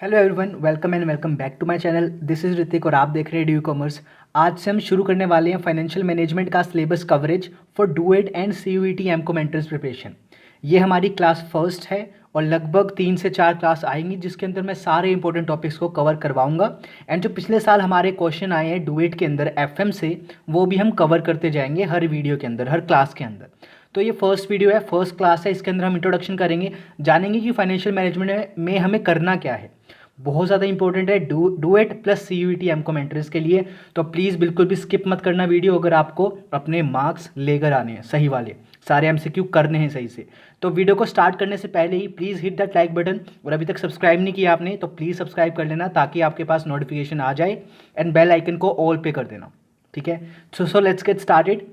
Hello everyone, welcome back to my channel. This is Hrithik और आप देख रहे हैं ड्यू कॉमर्स। आज से हम शुरू करने वाले हैं फाइनेंशियल मैनेजमेंट का syllabus coverage for DUET and CUET MCom entrance preparation. ये हमारी क्लास फर्स्ट है और लगभग 3 से 4 क्लास आएंगी जिसके अंदर मैं सारे इंपॉर्टेंट टॉपिक्स को कवर करवाऊंगा। एंड जो पिछले साल हमारे क्वेश्चन आए हैं डूएट के अंदर एफएम से, वो भी हम कवर करते जाएंगे हर वीडियो के अंदर, हर क्लास के अंदर। तो ये फर्स्ट वीडियो है, फर्स्ट क्लास है, इसके अंदर हम इंट्रोडक्शन करेंगे, जानेंगे कि फाइनेंशियल मैनेजमेंट में हमें करना क्या है। बहुत ज़्यादा इंपॉर्टेंट है duet plus CUET MCom entrance के लिए। तो प्लीज़ बिल्कुल भी स्किप मत करना वीडियो, अगर आपको अपने मार्क्स लेकर आने हैं सही वाले, सारे एमसीक्यू करने हैं सही से। तो वीडियो को स्टार्ट करने से पहले ही please hit that like button, और अभी तक सब्सक्राइब नहीं किया आपने तो प्लीज़ सब्सक्राइब कर लेना ताकि आपके पास नोटिफिकेशन आ जाए, एंड बेल आइकन को ऑल पे कर देना, ठीक है। So let's get started.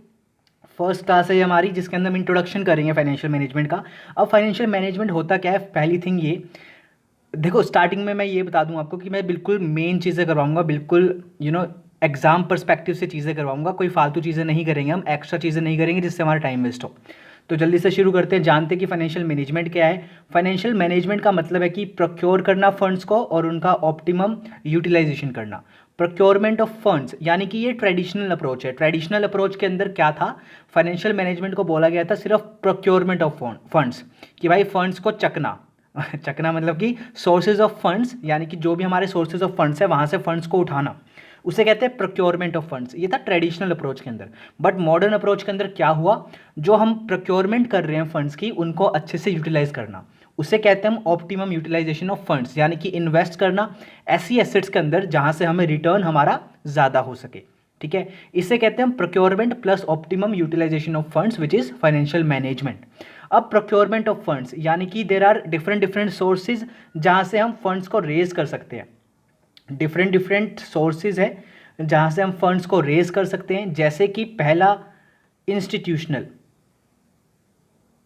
First class है हमारी जिसके अंदर हम इंट्रोडक्शन करेंगे फाइनेंशियल मैनेजमेंट का। अब फाइनेंशियल मैनेजमेंट होता क्या है, पहली थिंग ये देखो, स्टार्टिंग में मैं ये बता दूं आपको कि मैं बिल्कुल मेन चीज़ें करवाऊंगा, बिल्कुल एग्जाम पर्सपेक्टिव से चीज़ें करवाऊंगा, कोई फालतू चीज़ें नहीं करेंगे, हम एक्स्ट्रा चीज़ें नहीं करेंगे जिससे हमारा टाइम वेस्ट हो। तो जल्दी से शुरू करते हैं, जानते हैं कि फाइनेंशियल मैनेजमेंट क्या है। फाइनेंशियल मैनेजमेंट का मतलब है कि प्रोक्योर करना फंड्स को और उनका ऑप्टिमम यूटिलाइजेशन करना। प्रोक्योरमेंट ऑफ फंड्स यानी कि ये ट्रेडिशनल अप्रोच है। ट्रेडिशनल अप्रोच के अंदर क्या था, फाइनेंशियल मैनेजमेंट को बोला गया था सिर्फ प्रोक्योरमेंट ऑफ फंड्स, कि भाई फंड्स को चकना चकना मतलब कि सोर्सेज ऑफ फंड्स, यानी कि जो भी हमारे सोर्सेज ऑफ फंड्स है वहाँ से फंड्स को उठाना, उसे कहते हैं प्रोक्योरमेंट ऑफ फंड्स। ये था ट्रेडिशनल अप्रोच के अंदर। बट मॉडर्न अप्रोच के अंदर क्या हुआ, जो हम प्रोक्योरमेंट कर रहे हैं फंड्स की, उनको अच्छे से यूटिलाइज करना, उसे कहते हैं हम ऑप्टिमम यूटिलाइजेशन ऑफ फंड्स, यानी कि इन्वेस्ट करना ऐसी एसेट्स के अंदर जहाँ से हमें रिटर्न हमारा ज़्यादा हो सके, ठीक है। इसे कहते हैं हम procurement plus optimum utilization of funds which is financial management. अब प्रोक्योरमेंट ऑफ फंड्स यानी कि there are different different sources जहाँ से हम फंड्स को रेज कर सकते हैं। डिफरेंट डिफरेंट सोर्सेज है जहाँ से हम फंड्स को रेज कर सकते हैं, जैसे कि पहला इंस्टीट्यूशनल,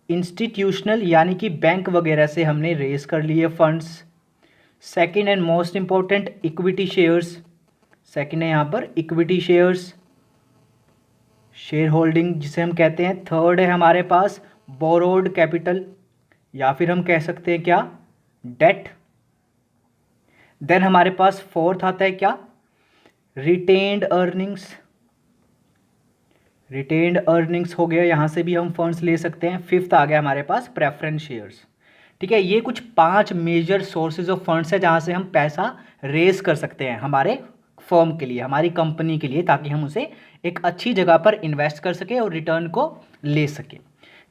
इंस्टीट्यूशनल यानी कि बैंक वगैरह से हमने रेज कर लिए funds. Second and most important equity shares, second है यहाँ पर इक्विटी शेयर्स, शेयर होल्डिंग जिसे हम कहते हैं। थर्ड है हमारे पास बोरोड कैपिटल, या फिर हम कह सकते हैं क्या, डेट। देन हमारे पास फोर्थ आता है क्या, रिटेन्ड अर्निंग्स। रिटेन्ड अर्निंग्स हो गया, यहां से भी हम फंड्स ले सकते हैं। फिफ्थ आ गया हमारे पास प्रेफरेंस शेयर्स, ठीक है। ये कुछ 5 मेजर सोर्सेज ऑफ फंड्स है जहां से हम पैसा रेज कर सकते हैं हमारे फर्म के लिए, हमारी कंपनी के लिए, ताकि हम उसे एक अच्छी जगह पर इन्वेस्ट कर सके और रिटर्न को ले सके,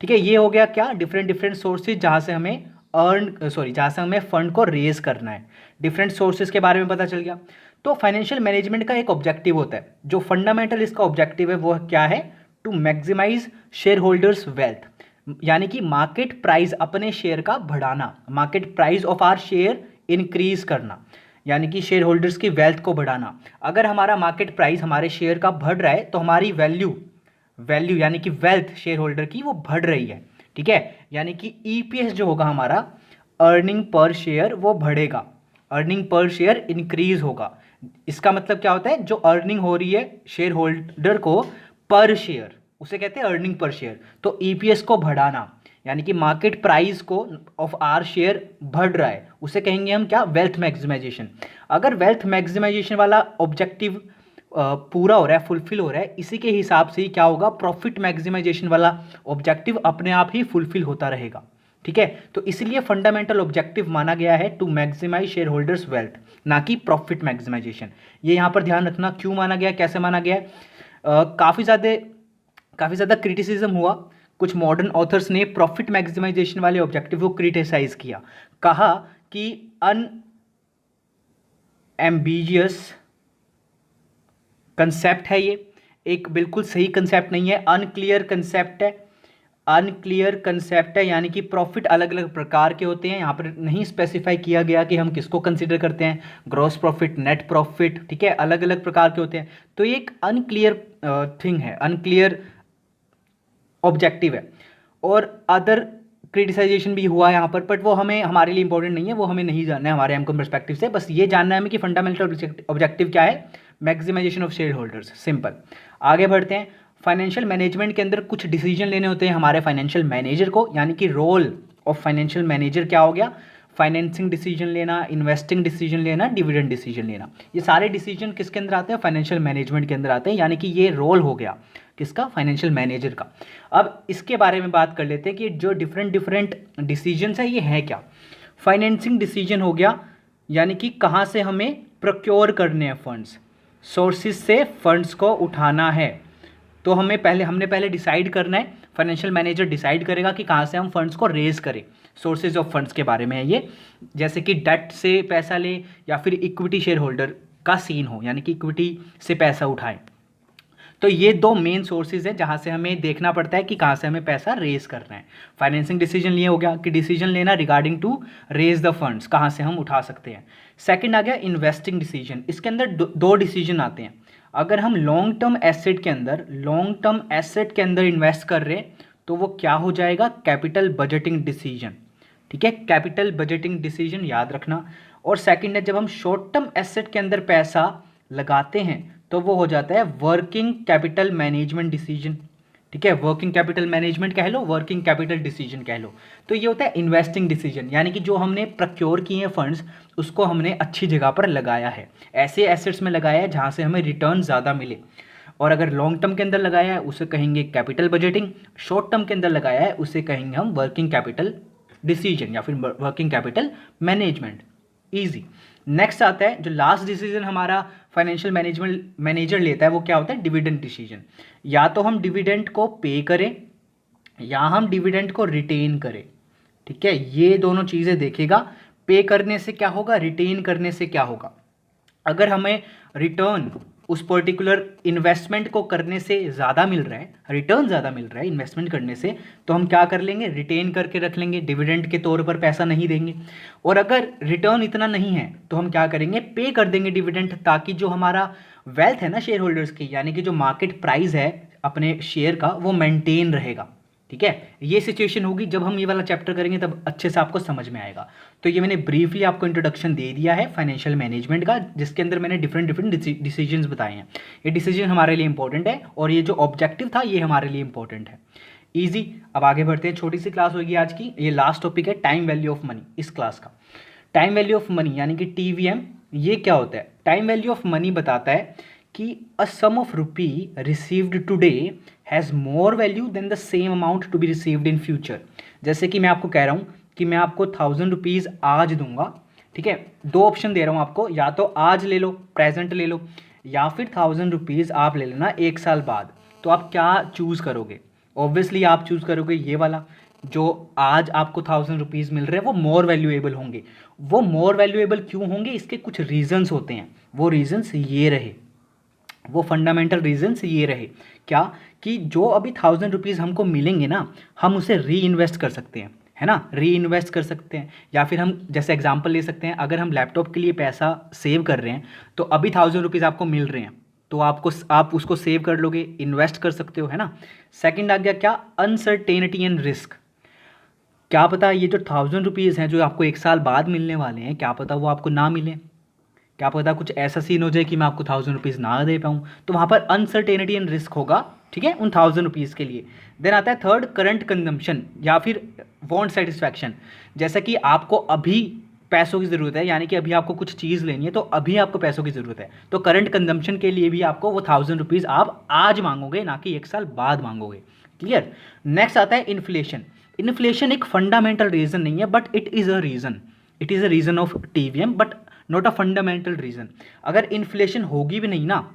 ठीक है। ये हो गया क्या, डिफरेंट डिफरेंट सोर्सेज जहाँ से हमें जहाँ से हमें फंड को रेज करना है। डिफरेंट सोर्सेज के बारे में पता चल गया। तो फाइनेंशियल मैनेजमेंट का एक ऑब्जेक्टिव होता है, जो फंडामेंटल इसका ऑब्जेक्टिव है वो क्या है, to maximize share holders wealth, यानी कि मार्केट प्राइस अपने शेयर का बढ़ाना, market price of our share increase करना, यानी कि शेयर होल्डर्स की वेल्थ को बढ़ाना। अगर हमारा मार्केट प्राइस हमारे शेयर का बढ़ रहा है तो हमारी वैल्यू वैल्यू यानी कि वेल्थ शेयर होल्डर की वो बढ़ रही है, ठीक है। यानी कि ईपीएस जो होगा हमारा, अर्निंग पर शेयर, वो बढ़ेगा, अर्निंग पर शेयर इंक्रीज होगा। इसका मतलब क्या होता है, जो अर्निंग हो रही है शेयर होल्डर को पर शेयर, उसे कहते हैं अर्निंग पर शेयर। तो ईपीएस को बढ़ाना यानी कि मार्केट प्राइस को ऑफ आर शेयर बढ़ रहा है, उसे कहेंगे हम क्या, वेल्थ मैक्सिमाइजेशन। अगर वेल्थ मैक्सिमाइजेशन वाला ऑब्जेक्टिव पूरा हो रहा है, फुलफिल हो रहा है, इसी के हिसाब से ही क्या होगा, प्रॉफिट मैक्सिमाइजेशन वाला ऑब्जेक्टिव अपने आप ही फुलफिल होता रहेगा, ठीक है। तो इसलिए फंडामेंटल ऑब्जेक्टिव माना गया है to maximize share holders wealth, ना कि प्रॉफिट मैक्सिमाइजेशन। ये यहाँ पर ध्यान रखना, क्यों माना गया, कैसे माना गया है। काफ़ी ज़्यादा क्रिटिसिज्म हुआ, कुछ मॉडर्न ऑथर्स ने प्रॉफिट मैक्सिमाइजेशन वाले ऑब्जेक्टिव को क्रिटिसाइज किया, कहा कि अनएम्बिजियस कंसेप्ट है, ये एक बिल्कुल सही कंसेप्ट नहीं है, अनक्लियर कंसेप्ट है, अनक्लियर कंसेप्ट है। यानी कि प्रॉफिट अलग अलग प्रकार के होते हैं, यहाँ पर नहीं स्पेसिफाई किया गया कि हम किसको कंसिडर करते हैं, ग्रॉस प्रॉफिट, नेट प्रॉफिट, ठीक है, अलग अलग प्रकार के होते हैं। तो ये एक अनक्लियर थिंग है, अनक्लियर ऑब्जेक्टिव है। और अदर क्रिटिसाइजेशन भी हुआ यहाँ पर, बट वो हमें, हमारे लिए इंपॉर्टेंट नहीं है, वो हमें नहीं जानना है हमारे एमकॉम पर्सपेक्टिव से। बस ये जानना है हमें कि फंडामेंटल ऑब्जेक्टिव क्या है, maximization of share holders, simple. आगे बढ़ते हैं। फाइनेंशियल मैनेजमेंट के अंदर कुछ डिसीजन लेने होते हैं हमारे फाइनेंशियल मैनेजर को, यानी कि रोल ऑफ फाइनेंशियल मैनेजर क्या हो गया, फाइनेंसिंग डिसीजन लेना, इन्वेस्टिंग डिसीजन लेना, डिविडेंड डिसीजन लेना, ये सारे डिसीजन किसके अंदर आते हैं? फाइनेंशियल मैनेजमेंट के अंदर आते हैं। यानी कि ये रोल हो गया किसका? फाइनेंशियल मैनेजर का। अब इसके बारे में बात कर लेते हैं कि जो डिफरेंट डिफरेंट डिसीजंस है ये है क्या। फाइनेंसिंग डिसीजन हो गया यानी कि कहाँ से हमें प्रोक्योर करने हैं फंड्स, सोर्सेज से फंड्स को उठाना है। तो हमने पहले डिसाइड करना है, फाइनेंशियल मैनेजर डिसाइड करेगा कि कहाँ से हम फंड्स को रेज करें। सोर्सेज ऑफ फंड्स के बारे में है ये, जैसे कि डेट से पैसा ले या फिर इक्विटी शेयर होल्डर का सीन हो, यानी कि इक्विटी से पैसा उठाएं। तो ये दो मेन सोर्सेज है जहाँ से हमें देखना पड़ता है कि कहाँ से हमें पैसा रेज करना है। फाइनेंसिंग डिसीजन लिए हो गया कि डिसीजन लेना regarding to raise the funds, कहाँ से हम उठा सकते हैं। सेकंड आ गया इन्वेस्टिंग डिसीजन। इसके अंदर दो डिसीजन आते हैं। अगर हम लॉन्ग टर्म एसेट के अंदर इन्वेस्ट कर रहे हैं तो वो क्या हो जाएगा? Capital budgeting decision. ठीक है, कैपिटल बजटिंग डिसीजन याद रखना। और सेकंड है जब हम शॉर्ट टर्म एसेट के अंदर पैसा लगाते हैं तो वो हो जाता है वर्किंग कैपिटल मैनेजमेंट डिसीजन। ठीक है, वर्किंग कैपिटल मैनेजमेंट कह लो, वर्किंग कैपिटल डिसीजन कह लो। तो ये होता है इन्वेस्टिंग डिसीजन, यानी कि जो हमने प्रोक्योर किए हैं फंड्स उसको हमने अच्छी जगह पर लगाया है, ऐसे एसेट्स में लगाया है जहाँ से हमें रिटर्न ज़्यादा मिले। और अगर लॉन्ग टर्म के अंदर लगाया है उसे कहेंगे कैपिटल बजटिंग, शॉर्ट टर्म के अंदर लगाया है उसे कहेंगे हम वर्किंग कैपिटल डिसीजन या फिर working capital management. Easy. Next आता है जो लास्ट डिसीजन हमारा फाइनेंशियल मैनेजर लेता है, वो क्या होता है? Dividend decision. या तो हम डिविडेंड को पे करें या हम डिविडेंड को रिटेन करें। ठीक है, ये दोनों चीज़ें देखेगा। पे करने से क्या होगा, रिटेन करने से क्या होगा। अगर हमें रिटर्न उस पर्टिकुलर इन्वेस्टमेंट को करने से ज़्यादा मिल रहा है, रिटर्न ज़्यादा मिल रहा है इन्वेस्टमेंट करने से, तो हम क्या कर लेंगे? रिटेन करके रख लेंगे, डिविडेंड के तौर पर पैसा नहीं देंगे। और अगर रिटर्न इतना नहीं है तो हम क्या करेंगे? पे कर देंगे डिविडेंड, ताकि जो हमारा वेल्थ है ना शेयर होल्डर्स की, यानी कि जो मार्केट प्राइस है अपने शेयर का, वो मेंटेन रहेगा। ठीक है, ये सिचुएशन होगी जब हम ये वाला चैप्टर करेंगे तब अच्छे से आपको समझ में आएगा। तो ये मैंने ब्रीफली आपको इंट्रोडक्शन दे दिया है फाइनेंशियल मैनेजमेंट का, जिसके अंदर मैंने डिफरेंट डिसीजंस बताए हैं। ये डिसीजन हमारे लिए इंपॉर्टेंट है और ये जो ऑब्जेक्टिव था ये हमारे लिए इंपॉर्टेंट है। ईजी। अब आगे बढ़ते हैं, छोटी सी क्लास होगी आज की। ये लास्ट टॉपिक है टाइम वैल्यू ऑफ मनी इस क्लास का। टाइम वैल्यू ऑफ मनी यानी कि TVM, ये क्या होता है? टाइम वैल्यू ऑफ मनी बताता है कि a sum of rupee received today has more value than the same amount to be received in future. जैसे कि मैं आपको कह रहा हूँ कि मैं आपको 1000 रुपीज़ आज दूंगा। ठीक है, दो ऑप्शन दे रहा हूँ आपको, या तो आज ले लो, प्रेजेंट ले लो, या फिर 1000 रुपीज़ आप ले लेना 1 साल बाद। तो आप क्या चूज़ करोगे? ऑब्वियसली आप चूज़ करोगे ये वाला। जो आज आपको 1000 रुपीज़ मिल रहे हैं वो मोर वैल्यूएबल होंगे। वो मोर वैल्यूएबल क्यों होंगे? इसके कुछ रीजंस होते हैं। वो रीजंस ये रहे, वो फंडामेंटल रीजंस ये रहे क्या, कि जो अभी 1000 रुपीज़ हमको मिलेंगे ना, हम उसे री इन्वेस्ट कर सकते हैं, है ना, री इन्वेस्ट कर सकते हैं। या फिर हम जैसे एग्जांपल ले सकते हैं, अगर हम लैपटॉप के लिए पैसा सेव कर रहे हैं तो अभी 1000 रुपीज़ आपको मिल रहे हैं, तो आप उसको सेव कर लोगे, इन्वेस्ट कर सकते हो, है ना। सेकंड आ गया क्या? Uncertainty and risk. क्या पता ये जो 1000 रुपीज़ हैं जो आपको 1 साल बाद मिलने वाले हैं, क्या पता वो आपको ना मिले। क्या पता कुछ ऐसा सीन हो जाए कि मैं आपको 1000 रुपीज़ ना दे पाऊँ, तो वहाँ पर अनसर्टेनिटी एंड रिस्क होगा। ठीक है, उन 1000 रुपीज़ के लिए। देन आता है थर्ड, करंट कंजम्पशन या फिर वांट सेटिस्फैक्शन। जैसा कि आपको अभी पैसों की ज़रूरत है, यानी कि अभी आपको कुछ चीज़ लेनी है तो अभी आपको पैसों की ज़रूरत है, तो करंट कंजम्पशन के लिए भी आपको वो 1000 रुपीज़ आप आज मांगोगे, ना कि 1 साल बाद मांगोगे। क्लियर। नेक्स्ट आता है इन्फ्लेशन। इन्फ्लेशन एक फंडामेंटल रीज़न नहीं है, but it is a reason, it is a reason of TVM, but not a fundamental reason. अगर इन्फ्लेशन होगी भी नहीं ना,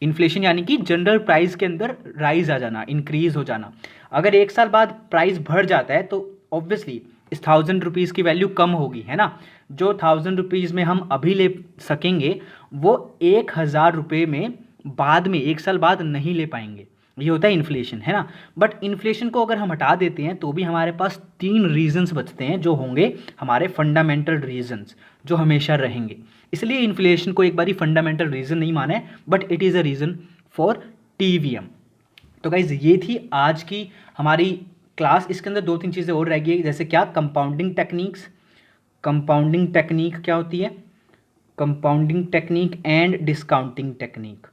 इन्फ्लेशन यानी कि जनरल प्राइस के अंदर राइज आ जाना, इंक्रीज हो जाना, अगर 1 साल बाद प्राइस बढ़ जाता है तो ऑब्वियसली इस 1000 रुपीज़ की वैल्यू कम होगी, है ना। जो 1000 रुपीज़ में हम अभी ले सकेंगे वो 1000 रुपये में बाद में 1 साल बाद नहीं ले पाएंगे। ये होता है इन्फ्लेशन, है ना। बट इन्फ्लेशन को अगर हम हटा देते हैं तो भी हमारे पास 3 रीजंस बचते हैं जो होंगे हमारे फंडामेंटल रीजंस, जो हमेशा रहेंगे। इसलिए इन्फ्लेशन को एक बारी फंडामेंटल रीजन नहीं माना है, but it is a reason for TVM। तो गाइज ये थी आज की हमारी क्लास। इसके अंदर 2-3 चीज़ें और रह गई, जैसे क्या? Compounding techniques. कंपाउंडिंग टेक्निक क्या होती है? Compounding technique and discounting technique.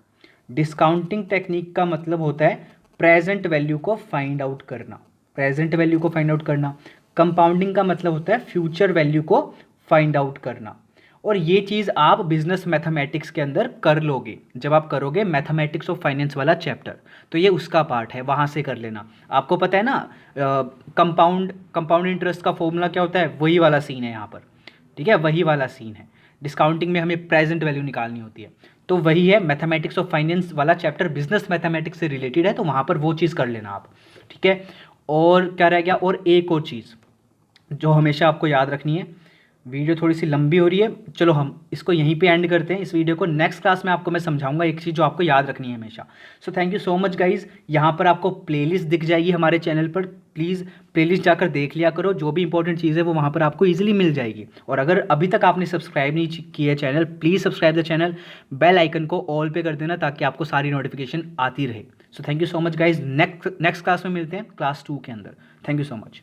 Discounting technique का मतलब होता है प्रेजेंट वैल्यू को फाइंड आउट करना, प्रेजेंट वैल्यू को फाइंड आउट करना। कंपाउंडिंग का मतलब होता है फ्यूचर वैल्यू को फाइंड आउट करना, और ये चीज़ आप बिजनेस मैथमेटिक्स के अंदर कर लोगे जब आप करोगे मैथमेटिक्स ऑफ फाइनेंस वाला चैप्टर। तो ये उसका पार्ट है, वहाँ से कर लेना। आपको पता है ना कंपाउंड इंटरेस्ट का फॉर्मूला क्या होता है, वही वाला सीन है यहाँ पर, ठीक है, वही वाला सीन है। डिस्काउंटिंग में हमें प्रेजेंट वैल्यू निकालनी होती है, तो वही है मैथमेटिक्स ऑफ फाइनेंस वाला चैप्टर, बिजनेस मैथमेटिक्स से रिलेटेड है, तो वहाँ पर वो चीज़ कर लेना आप, ठीक है। और क्या रह गया, और एक और चीज़ जो हमेशा आपको याद रखनी है। वीडियो थोड़ी सी लंबी हो रही है, चलो हम इसको यहीं पे एंड करते हैं इस वीडियो को। नेक्स्ट क्लास में आपको मैं समझाऊंगा एक चीज़ जो आपको याद रखनी है हमेशा। सो thank you so much guys. यहाँ पर आपको प्लेलिस्ट दिख जाएगी हमारे चैनल पर, प्लीज़ प्लेलिस्ट जाकर देख लिया करो, जो भी इंपॉर्टेंट चीज़ है वो वहाँ पर आपको ईजिली मिल जाएगी। और अगर अभी तक आपने सब्सक्राइब नहीं किया है channel, please subscribe the channel, bell icon को ऑल पे कर देना ताकि आपको सारी नोटिफिकेशन आती रहे। So thank you so much guys, next class में मिलते हैं, क्लास 2 के अंदर। Thank you so much.